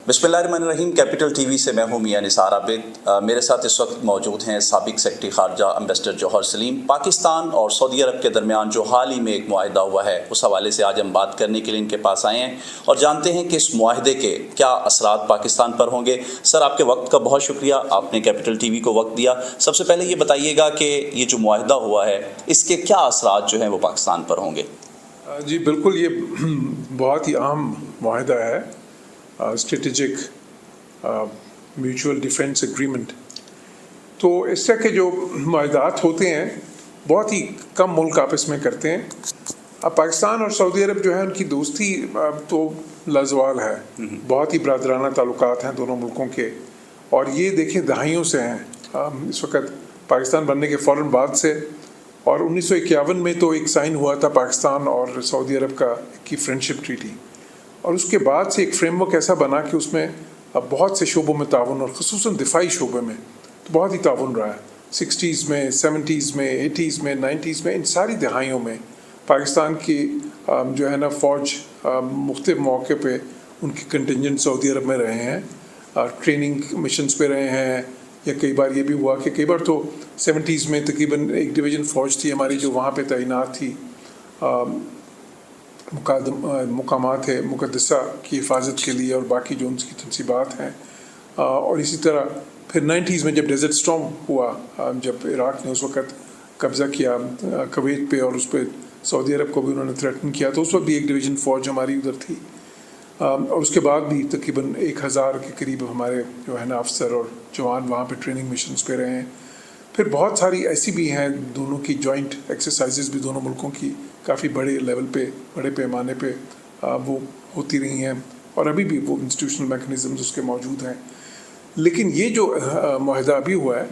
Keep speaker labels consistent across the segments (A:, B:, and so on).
A: بسم اللہ الرحمن الرحیم. کیپٹل ٹی وی سے میں ہوں میاں نثار عابد. میرے ساتھ اس وقت موجود ہیں سابق سیکرٹری خارجہ امبیسڈر جوہر سلیم. پاکستان اور سعودی عرب کے درمیان جو حال ہی میں ایک معاہدہ ہوا ہے اس حوالے سے آج ہم بات کرنے کے لیے ان کے پاس آئے ہیں اور جانتے ہیں کہ اس معاہدے کے کیا اثرات پاکستان پر ہوں گے. سر, آپ کے وقت کا بہت شکریہ, آپ نے کیپٹل ٹی وی کو وقت دیا. سب سے پہلے یہ بتائیے گا کہ یہ جو معاہدہ ہوا ہے اس کے کیا اثرات جو ہیں وہ پاکستان پر ہوں گے.
B: جی بالکل, یہ بہت ہی اہم معاہدہ ہے, اسٹریٹجک میوچول ڈیفینس ایگریمنٹ. تو اس طرح کے جو معاہدات ہوتے ہیں بہت ہی کم ملک آپس میں کرتے ہیں. اب پاکستان اور سعودی عرب جو ہے ان کی دوستی تو لازوال ہے, بہت ہی برادرانہ تعلقات ہیں دونوں ملکوں کے, اور یہ دیکھیں دہائیوں سے ہیں. اس وقت پاکستان بننے کے فوراً بعد سے, اور 1951 میں تو ایک سائن ہوا تھا پاکستان اور سعودی عرب کا کی فرینڈشپ ٹریٹی, اور اس کے بعد سے ایک فریم ورک ایسا بنا کہ اس میں اب بہت سے شعبوں میں تعاون, اور خصوصاً دفاعی شعبے میں تو بہت ہی تعاون رہا ہے. 60s میں, 70s میں, 80s میں, 90s میں, ان ساری دہائیوں میں پاکستان کی جو ہے نا فوج مختلف مواقع پہ ان کی کنٹینجنٹ سعودی عرب میں رہے ہیں, ٹریننگ مشنز پہ رہے ہیں, یا کئی بار یہ بھی ہوا کہ کئی بار تو 70s میں تقریباً ایک ڈویژن فوج تھی ہماری جو وہاں پہ تعینات تھی مقامات ہے مقدسہ کی حفاظت کے لیے اور باقی جو ان کی تنصیبات ہیں. اور اسی طرح پھر 90s میں جب ڈیزرٹ اسٹارم ہوا, جب عراق نے اس وقت قبضہ کیا کویت پہ اور اس پہ سعودی عرب کو بھی انہوں نے تھریٹن کیا, تو اس وقت بھی ایک ڈویژن فوج ہماری ادھر تھی, اور اس کے بعد بھی تقریباً 1000 کے قریب ہمارے جو ہے نا افسر اور جوان وہاں پہ ٹریننگ مشنز پہ رہے ہیں. پھر بہت ساری ایسی بھی ہیں دونوں کی جوائنٹ ایکسرسائزز بھی دونوں ملکوں کی کافی بڑے لیول پہ, بڑے پیمانے پہ وہ ہوتی رہی ہیں, اور ابھی بھی وہ انسٹیٹیوشنل میکنزمز اس کے موجود ہیں. لیکن یہ جو معاہدہ ابھی ہوا ہے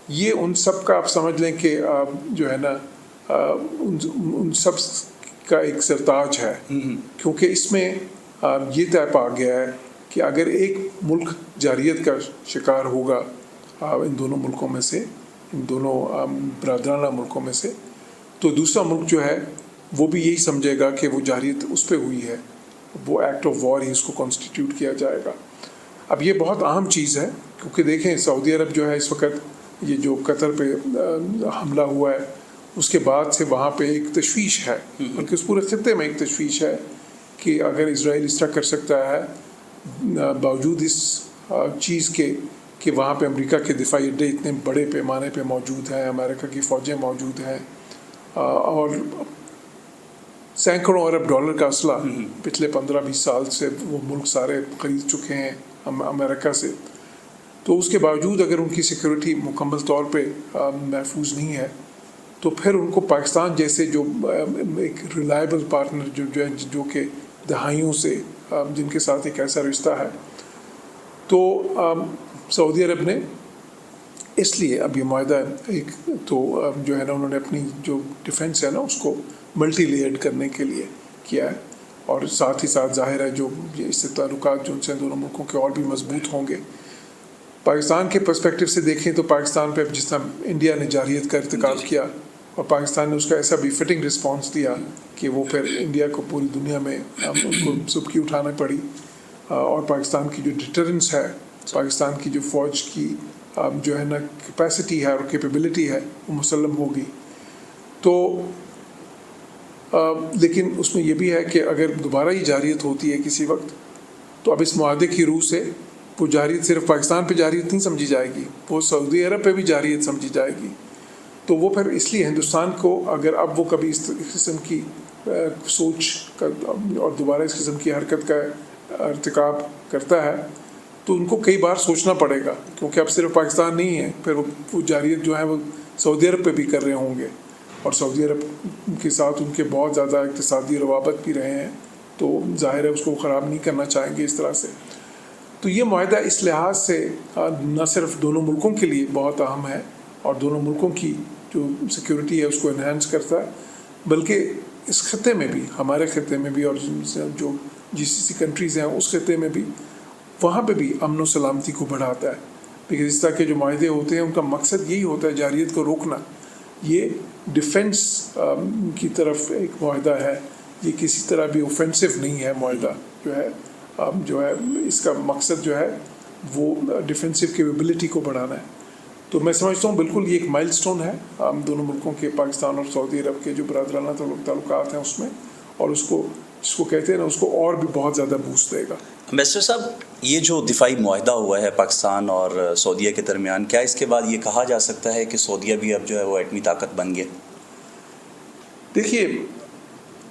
B: یہ ان سب کا آپ سمجھ لیں کہ جو ہے نا ان سب کا ایک سرتاج ہے, کیونکہ اس میں یہ طے پا گیا ہے کہ اگر ایک ملک جارحیت کا شکار ہوگا ان دونوں ملکوں میں سے, ان دونوں برادرانہ ملکوں میں سے, تو دوسرا ملک جو ہے وہ بھی یہی سمجھے گا کہ وہ جارحیت اس پہ ہوئی ہے, وہ ایکٹ آف وار ہی اس کو کانسٹیٹیوٹ کیا جائے گا. اب یہ بہت اہم چیز ہے, کیونکہ دیکھیں سعودی عرب جو ہے اس وقت یہ جو قطر پہ حملہ ہوا ہے اس کے بعد سے وہاں پہ ایک تشویش ہے, بلکہ اس پورے خطے میں ایک تشویش ہے کہ اگر اسرائیل اس طرح کر سکتا ہے باوجود اس چیز کے کہ وہاں پہ امریکہ کے دفاعی اڈے اتنے بڑے پیمانے پہ موجود ہیں, امریکہ کی فوجیں موجود ہیں, اور سینکڑوں ارب ڈالر کا اسلحہ پچھلے 15-20 سال سے وہ ملک سارے خرید چکے ہیں امریکہ سے, تو اس کے باوجود اگر ان کی سیکورٹی مکمل طور پہ محفوظ نہیں ہے تو پھر ان کو پاکستان جیسے جو ایک ریلائبل پارٹنر جو کہ دہائیوں سے جن کے ساتھ ایک ایسا رشتہ ہے, تو سعودی عرب نے اس لیے اب یہ معاہدہ ایک تو جو ہے نا انہوں نے اپنی جو ڈیفینس ہے نا اس کو ملٹی لیئرڈ کرنے کے لیے کیا ہے, اور ساتھ ہی ساتھ ظاہر ہے جو اس سے تعلقات جو ان سے دونوں ملکوں کے اور بھی مضبوط ہوں گے. پاکستان کے پرسپیکٹو سے دیکھیں تو پاکستان پہ جس طرح انڈیا نے جارحیت کا ارتکاب کیا اور پاکستان نے اس کا ایسا بھی فٹنگ رسپانس دیا کہ وہ پھر انڈیا کو پوری دنیا میں ان کو سبکی اٹھانا پڑی, اور پاکستان کی جو ڈیٹرنس ہے, پاکستان کی جو فوج کی جو ہے نا کیپیسٹی ہے اور کیپیبلٹی ہے وہ مسلم ہوگی. تو لیکن اس میں یہ بھی ہے کہ اگر دوبارہ ہی جارحیت ہوتی ہے کسی وقت تو اب اس معاہدے کی روح سے وہ جارحیت صرف پاکستان پہ جارحیت نہیں سمجھی جائے گی, وہ سعودی عرب پہ بھی جارحیت سمجھی جائے گی. تو وہ پھر اس لیے ہندوستان کو اگر اب وہ کبھی اس قسم کی سوچ کا اور دوبارہ اس قسم کی حرکت کا ارتکاب کرتا ہے تو ان کو کئی بار سوچنا پڑے گا, کیونکہ اب صرف پاکستان نہیں ہے, پھر وہ جارحیت جو ہے وہ سعودی عرب پہ بھی کر رہے ہوں گے, اور سعودی عرب کے ساتھ ان کے بہت زیادہ اقتصادی روابط بھی رہے ہیں, تو ظاہر ہے اس کو خراب نہیں کرنا چاہیں گے اس طرح سے. تو یہ معاہدہ اس لحاظ سے نہ صرف دونوں ملکوں کے لیے بہت اہم ہے اور دونوں ملکوں کی جو سیکورٹی ہے اس کو انہینس کرتا ہے, بلکہ اس خطے میں بھی, ہمارے خطے میں بھی, اور جو GCC کنٹریز ہیں اس خطے میں بھی, وہاں پہ بھی امن و سلامتی کو بڑھاتا ہے. لیکن اس طرح کے جو معاہدے ہوتے ہیں ان کا مقصد یہی ہوتا ہے جارحیت کو روکنا. یہ ڈیفنس کی طرف ایک معاہدہ ہے, یہ کسی طرح بھی اوفینسو نہیں ہے معاہدہ جو ہے, جو ہے اس کا مقصد جو ہے وہ ڈیفینسو کیپیبلٹی کو بڑھانا ہے. تو میں سمجھتا ہوں بالکل یہ ایک مائل سٹون ہے دونوں ملکوں کے، پاکستان اور سعودی عرب کے جو برادرانہ تعلقات ہیں اس میں، اور اس کو جس کو کہتے ہیں نا اس کو اور بھی بہت زیادہ بوسٹ دے گا.
A: امبیسڈر صاحب، یہ جو دفاعی معاہدہ ہوا ہے پاکستان اور سعودیہ کے درمیان، کیا اس کے بعد یہ کہا جا سکتا ہے کہ سعودیہ بھی اب جو ہے وہ ایٹمی طاقت بن گیا؟
B: دیکھیے،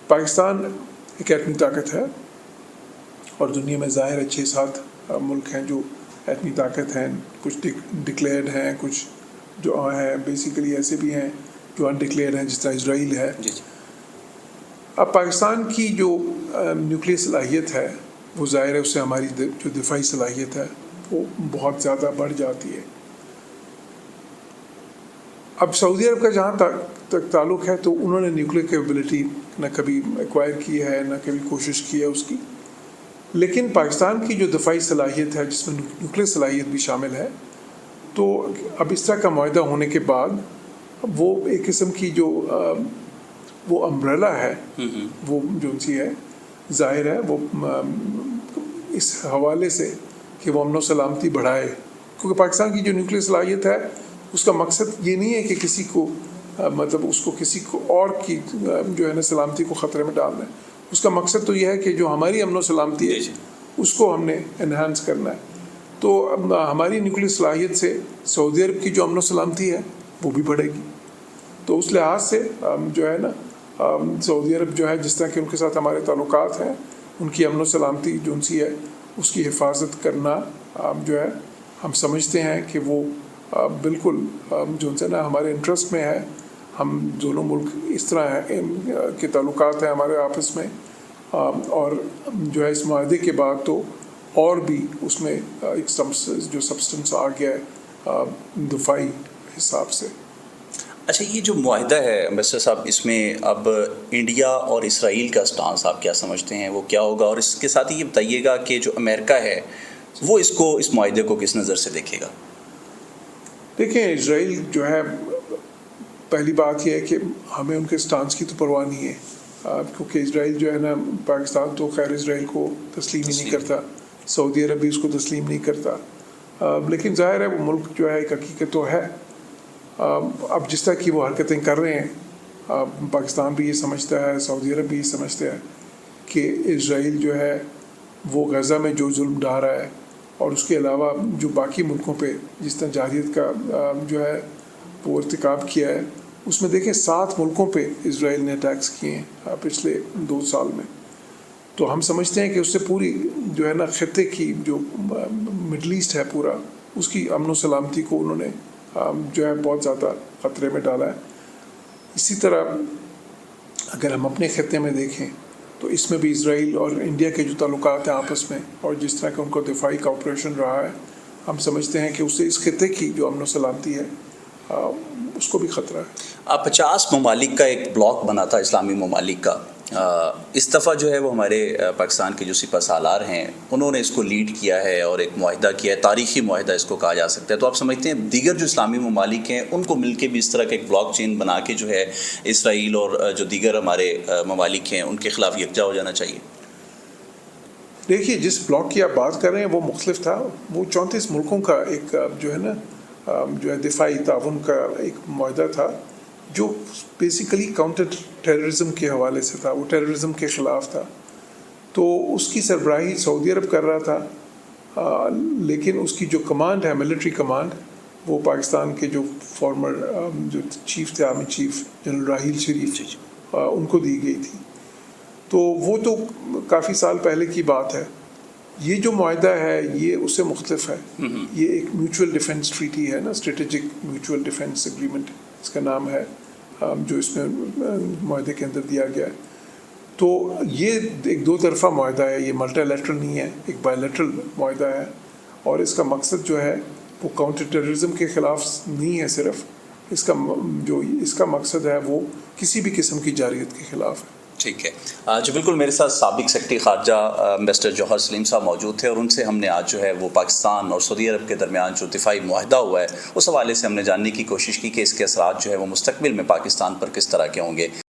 B: پاکستان ایک ایٹمی طاقت ہے اور دنیا میں ظاہر ہے 6-7 ملک ہیں جو ایٹمی طاقت ہیں. کچھ ڈکلیئرڈ ہیں، کچھ جو ہیں بیسیکلی ایسے بھی ہیں جو انڈکلیئرڈ ہیں، جس طرح اسرائیل ہے.
A: جی جی.
B: اب پاکستان کی جو نیوکلیئر صلاحیت ہے وہ ظاہر ہے اس سے ہماری جو دفاعی صلاحیت ہے وہ بہت زیادہ بڑھ جاتی ہے. اب سعودی عرب کا جہاں تک تعلق ہے تو انہوں نے نیوکلیئر کیپیبلٹی نہ کبھی ایکوائر کی ہے، نہ کبھی کوشش کی ہے اس کی. لیکن پاکستان کی جو دفاعی صلاحیت ہے جس میں نیوکلیئر صلاحیت بھی شامل ہے، تو اب اس طرح کا معاہدہ ہونے کے بعد وہ ایک قسم کی جو وہ امبریلا ہے وہ جو سی ہے، ظاہر ہے وہ اس حوالے سے کہ وہ امن و سلامتی بڑھائے. کیونکہ پاکستان کی جو نیوکلیئر صلاحیت ہے اس کا مقصد یہ نہیں ہے کہ کسی کو مطلب اس کو کسی کو اور کی جو ہے نا سلامتی کو خطرے میں ڈالنا ہے. اس کا مقصد تو یہ ہے کہ جو ہماری امن و سلامتی ہے اس کو ہم نے انہانس کرنا ہے. تو ہماری نیوکلیئر صلاحیت سے سعودی عرب کی جو امن و سلامتی ہے وہ بھی بڑھے گی. تو اس لحاظ سے جو ہے نا سعودی عرب جو ہے جس طرح کہ ان کے ساتھ ہمارے تعلقات ہیں، ان کی امن و سلامتی جو ان سی ہے اس کی حفاظت کرنا جو ہے ہم سمجھتے ہیں کہ وہ بالکل جو ہے نا ہمارے انٹرسٹ میں ہے. ہم دونوں ملک اس طرح ہیں کے تعلقات ہیں ہمارے آپس میں، اور جو ہے اس معاہدے کے بعد تو اور بھی اس میں ایک جو سبسٹنس آ گیا ہے دفاعی حساب سے.
A: اچھا، یہ جو معاہدہ ہے امبیسڈر صاحب، اس میں اب انڈیا اور اسرائیل کا سٹانس آپ کیا سمجھتے ہیں، وہ کیا ہوگا؟ اور اس کے ساتھ ہی یہ بتائیے گا کہ جو امریکہ ہے وہ اس معاہدے کو کس نظر سے دیکھے گا؟
B: دیکھیں، اسرائیل جو ہے پہلی بات یہ ہے کہ ہمیں ان کے سٹانس کی تو پرواہ نہیں ہے، کیونکہ اسرائیل جو ہے نا پاکستان تو خیر اسرائیل کو تسلیم ہی نہیں کرتا، سعودی عرب بھی اس کو تسلیم نہیں کرتا. لیکن ظاہر ہے وہ ملک جو ہے ایک حقیقت تو ہے. اب جس طرح کی وہ حرکتیں کر رہے ہیں، پاکستان بھی یہ سمجھتا ہے، سعودی عرب بھی یہ سمجھتا ہے کہ اسرائیل جو ہے وہ غزہ میں جو ظلم ڈھا رہا ہے، اور اس کے علاوہ جو باقی ملکوں پہ جس طرح جارحیت کا جو ہے وہ ارتکاب کیا ہے، اس میں دیکھیں 7 ملکوں پہ اسرائیل نے اٹیکس کیے ہیں پچھلے 2 سال میں. تو ہم سمجھتے ہیں کہ اس سے پوری جو ہے نا خطے کی جو مڈل ایسٹ ہے پورا، اس کی امن و سلامتی کو انہوں نے جو ہے بہت زیادہ خطرے میں ڈالا ہے. اسی طرح اگر ہم اپنے خطے میں دیکھیں تو اس میں بھی اسرائیل اور انڈیا کے جو تعلقات ہیں آپس میں، اور جس طرح کہ ان کو دفاعی کوآپریشن رہا ہے، ہم سمجھتے ہیں کہ اس سے اس خطے کی جو امن و سلامتی ہے اس کو بھی خطرہ ہے.
A: 50 ممالک کا ایک بلاک بنا تھا، اسلامی ممالک کا. اس دفعہ جو ہے وہ ہمارے پاکستان کے جو سپہ سالار ہیں انہوں نے اس کو لیڈ کیا ہے اور ایک معاہدہ کیا ہے، تاریخی معاہدہ اس کو کہا جا سکتا ہے. تو آپ سمجھتے ہیں دیگر جو اسلامی ممالک ہیں ان کو مل کے بھی اس طرح کا ایک بلاک چین بنا کے جو ہے اسرائیل اور جو دیگر ہمارے ممالک ہیں ان کے خلاف یکجا ہو جانا چاہیے؟
B: دیکھیے، جس بلاک کی آپ بات کر رہے ہیں وہ مختلف تھا. وہ 34 ملکوں کا ایک جو ہے نا جو ہے دفاعی تعاون کا ایک معاہدہ تھا، جو بیسیکلی کاؤنٹر ٹیررزم کے حوالے سے تھا، وہ ٹیررزم کے خلاف تھا. تو اس کی سربراہی سعودی عرب کر رہا تھا، لیکن اس کی جو کمانڈ ہے، ملٹری کمانڈ، وہ پاکستان کے جو فارمر جو چیف تھے، army chief general Raheel Sharif, ان کو دی گئی تھی. تو وہ تو کافی سال پہلے کی بات ہے. یہ جو معاہدہ ہے یہ اس سے مختلف ہے. یہ ایک میوچول ڈیفنس ٹریٹی ہے نا، اسٹریٹجک میوچول ڈیفنس ایگریمنٹ اس کا نام ہے، جو اس میں معاہدے کے اندر دیا گیا ہے. تو یہ ایک 2 طرفہ معاہدہ ہے، یہ ملٹی لیٹرل نہیں ہے، ایک بائی لیٹرل معاہدہ ہے. اور اس کا مقصد جو ہے وہ کاؤنٹر ٹیررزم کے خلاف نہیں ہے صرف، اس کا مقصد ہے وہ کسی بھی قسم کی جارحیت کے خلاف ہے.
A: ٹھیک ہے جی، بالکل. میرے ساتھ سابق سیکرٹری خارجہ امبیسڈر جوہر سلیم صاحب موجود تھے، اور ان سے ہم نے آج جو ہے وہ پاکستان اور سعودی عرب کے درمیان جو دفاعی معاہدہ ہوا ہے اس حوالے سے ہم نے جاننے کی کوشش کی کہ اس کے اثرات جو ہے وہ مستقبل میں پاکستان پر کس طرح کے ہوں گے.